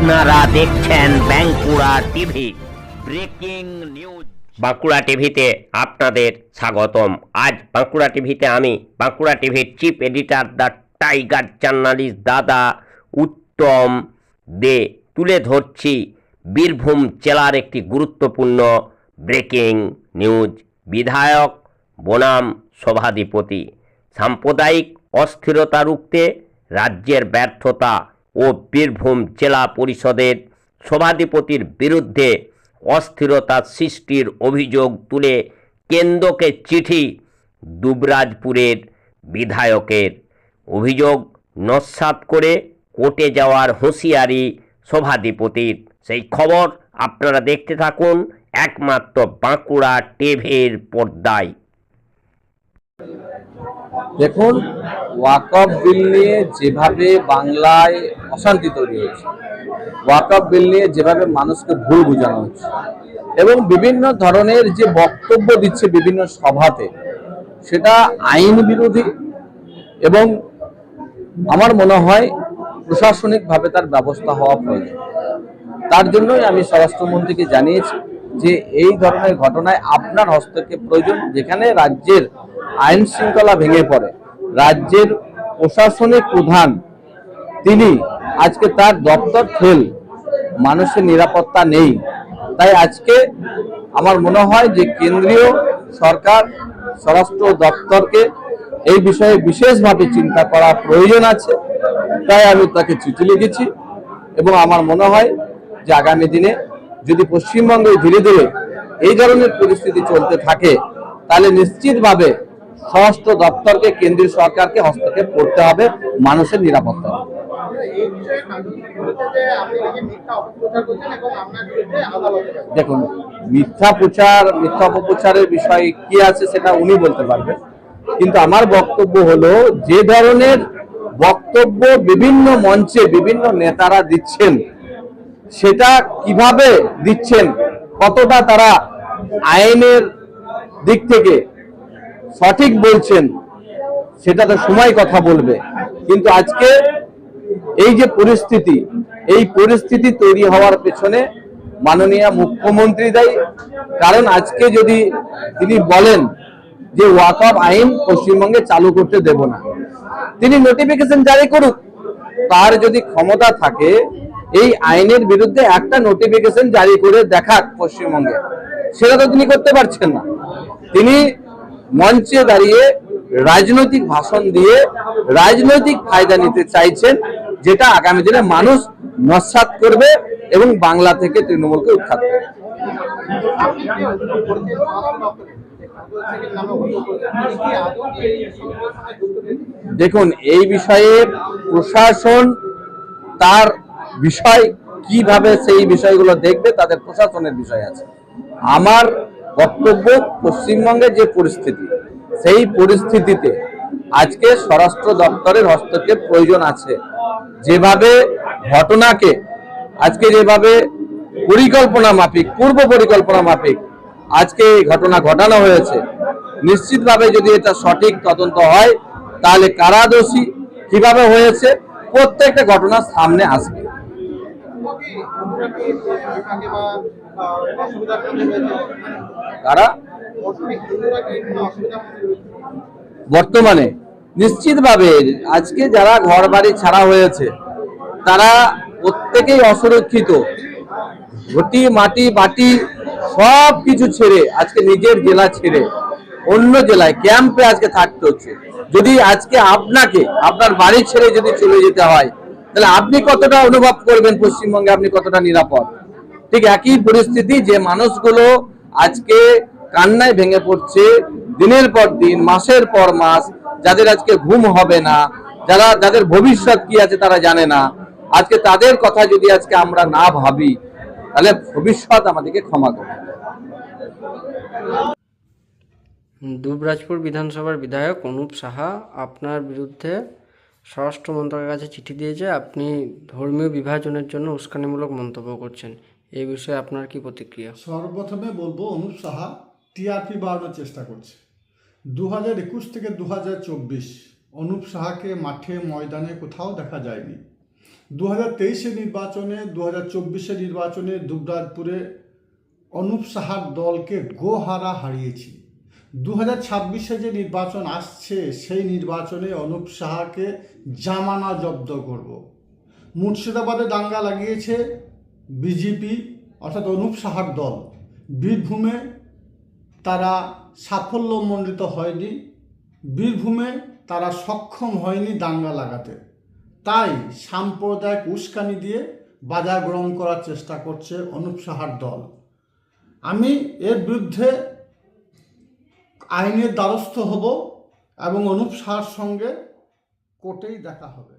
আপনারা দেখছেন Bankura TV breaking news. Bankura টিভিতে আপনাদের স্বাগতম। আজ বাঁকুড়া টিভিতে আমি বাঁকুড়া টিভির chief editor the tiger journalist দাদা উত্তম দে তুলে ধরছি বীরভূম জেলার একটি গুরুত্বপূর্ণ ব্রেকিং নিউজ। বিধায়ক বনাম সভাধিপতি, সাম্প্রদায়িক অস্থিরতা রুখতে রাজ্যের ব্যর্থতা ও বীরভূম জেলা পরিষদের সভাধিপতির বিরুদ্ধে অস্থিরতা সৃষ্টির অভিযোগ তুলে কেন্দ্রকে চিঠি দুবরাজপুরের বিধায়কের। অভিযোগ নস্যাৎ করে কোর্টে যাওয়ার হুঁশিয়ারি সভাধিপতির। সেই খবর আপনারা দেখতে থাকুন একমাত্র বাঁকুড়া টিভির পর্দায়। দেখুন, ওয়াকফ বিল নিয়ে যেভাবে বাংলায় অশান্তি তৈরি হয়েছে, ওয়াকফ বিল নিয়ে যেভাবে মানুষকে ভুল বোঝানো হচ্ছে এবং বিভিন্ন ধরনের যে বক্তব্য দিচ্ছে বিভিন্ন সভাতে, সেটা আইন বিরোধী এবং আমার মনে হয় প্রশাসনিকভাবে তার ব্যবস্থা হওয়া প্রয়োজন। তার জন্যই আমি স্বরাষ্ট্রমন্ত্রীকে জানিয়েছি যে এই ধরনের ঘটনায় আপনার হস্তক্ষেপ প্রয়োজন। যেখানে রাজ্যের আইন শৃঙ্খলা ভেঙে পড়ে, রাজ্যের প্রশাসনিক প্রধান তিনি আজকে তার দপ্তর ফেল, মানুষের নিরাপত্তা নেই। তাই আজকে আমার মনে হয় যে কেন্দ্রীয় সরকার স্বরাষ্ট্র দপ্তরকে এই বিষয়ে বিশেষভাবে চিন্তা করা প্রয়োজন আছে। তাই আমি তাকে চিঠি লিখেছি এবং আমার মনে হয় যে আগামী দিনে যদি পশ্চিমবঙ্গে ধীরে ধীরে এই ধরনের পরিস্থিতি চলতে থাকে, তাহলে নিশ্চিতভাবে স্বরাষ্ট্র দপ্তরকে কেন্দ্রীয় সরকারকে হস্তক্ষেপ করতে হবে মানুষের নিরাপত্তা। দেখুন, মিথ্যা অপপ্রচারের বিষয় কি আছে সেটা উনি বলতে পারবেন, কিন্তু আমার বক্তব্য হলো যে ধরনের বক্তব্য বিভিন্ন মঞ্চে বিভিন্ন নেতারা দিচ্ছেন, সেটা কিভাবে দিচ্ছেন, কতটা তারা আইনের দিক থেকে সঠিক বলছেন, সেটা তো সময় কথা বলবে। কিন্তু আজকে এই যে পরিস্থিতি, এই পরিস্থিতি তৈরি হওয়ার পেছনে মাননীয় মুখ্যমন্ত্রী দায়ী। কারণ আজকে যদি তিনি বলেন যে ওয়াকফ আইন পশ্চিমবঙ্গে চালু করতে দেব না, তিনি নোটিফিকেশন জারি করুক। তার যদি ক্ষমতা থাকে এই আইনের বিরুদ্ধে একটা নোটিফিকেশন জারি করে দেখাক পশ্চিমবঙ্গে, সেটা তো তিনি করতে পারছেন না। তিনি মঞ্চে দাঁড়িয়ে রাজনৈতিক ভাষণ দিয়ে রাজনৈতিক ফায়দা নিতে চাইছেন, যেটা আগামী দিনে মানুষ নস্যাৎ করবে এবং বাংলা থেকে তৃণমূলকে উৎখাত করবে। দেখুন, এই বিষয়ে প্রশাসন তার বিষয় কিভাবে সেই বিষয়গুলো দেখবে, তাদের প্রশাসনের বিষয় আছে। আমার বক্তব্য, পশ্চিমবঙ্গের যে পরিস্থিতি, সেই পরিস্থিতিতে আজকে স্বরাষ্ট্র দপ্তরের হস্তক্ষেপ প্রয়োজন আছে। যেভাবে ঘটনাকে আজকে যেভাবে পরিকল্পনা মাফিক, পূর্ব পরিকল্পনা মাফিক আজকে এই ঘটনা ঘটানো হয়েছে, নিশ্চিতভাবে যদি এটা সঠিক তদন্ত হয়, তাহলে কারা দোষী, কিভাবে হয়েছে, প্রত্যেকটা ঘটনা সামনে আসবে। কারা বর্তমানে নিশ্চিতভাবে আজকে যারা ঘর বাড়ি ছাড়া হয়েছে, তারা প্রত্যেকেই অসুরক্ষিত, ঘটি মাটি বাটি সব কিছু ছেড়ে আজকে নিজের জেলা ছেড়ে অন্য জেলায় ক্যাম্পে আজকে থাকতে হচ্ছে। যদি আজকে আপনাকে আপনার বাড়ি ছেড়ে যদি চলে যেতে হয়, তাহলে আপনি কতটা অনুভব করবেন পশ্চিমবঙ্গে, আপনি কতটা নিরাপদ? ঠিক একই পরিস্থিতি যে মানুষগুলো আজকে কান্নায় ভেঙে পড়ছে দিনের পর দিন, মাসের পর মাস, যাদের আজকে ঘুম হবে না, যাদের ভবিষ্যৎ কি আছে তারা জানে না, আজকে তাদের কথা যদি আজকে আমরা না ভাবি, তাহলে ভবিষ্যৎ আমাদেরকে ক্ষমা করবে। দুবরাজপুর বিধানসভার বিধায়ক অনুপ সাহা আপনার বিরুদ্ধে স্বরাষ্ট্র মন্ত্রকের কাছে চিঠি দিয়েছে। আপনি ধর্মীয় বিভাজনের জন্য উস্কানিমূলক মন্তব্য করছেন, এই বিষয়ে আপনার কি প্রতিক্রিয়া? সর্বপ্রথমে বলবো, অনুপ সাহা টিআরপি বাড়ানোর চেষ্টা করছে। 2021 থেকে 2024 অনুপ সাহাকে মাঠে ময়দানে কোথাও দেখা যায়নি। 2023 নির্বাচনে 2024 নির্বাচনে দুবরাজপুরে অনুপ সাহার দলকে গোহারা হারিয়েছি। 2026 যে নির্বাচন আসছে সেই নির্বাচনে অনুপ সাহাকে জামানা জব্দ করব। মুর্শিদাবাদে দাঙ্গা লাগিয়েছে বিজেপি অর্থাৎ অনুপ সাহার দল। বীরভূমে তারা সাফল্যমণ্ডিত হয়নি, বীরভূমে তারা সক্ষম হয়নি দাঙ্গা লাগাতে। তাই সাম্প্রদায়িক উস্কানি দিয়ে বাজার গ্রহণ করার চেষ্টা করছে অনুপ সাহার দল। আমি এর বিরুদ্ধে আইনের দ্বারস্থ হব এবং অনুপ সাহার সঙ্গে কোর্টেই দেখা হবে।